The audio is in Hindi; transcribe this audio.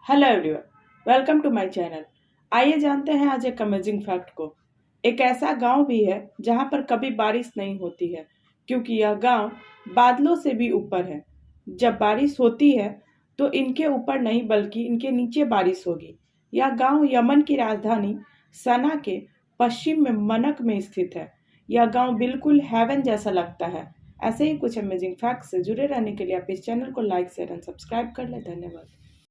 Hello everyone, welcome to my channel. आइए जानते हैं आज एक अमेजिंग फैक्ट को। एक ऐसा गांव भी है जहां पर कभी बारिश नहीं होती है, क्योंकि यह गांव बादलों से भी ऊपर है। जब बारिश होती है तो इनके ऊपर नहीं बल्कि इनके नीचे बारिश होगी। यह गांव यमन की राजधानी सना के पश्चिम में मनक में स्थित है। यह गांव बिल्कुल हेवन जैसा लगता है। ऐसे ही कुछ अमेजिंग फैक्ट से जुड़े रहने के लिए आप इस चैनल को लाइक शेयर एंड सब्सक्राइब कर लें। धन्यवाद।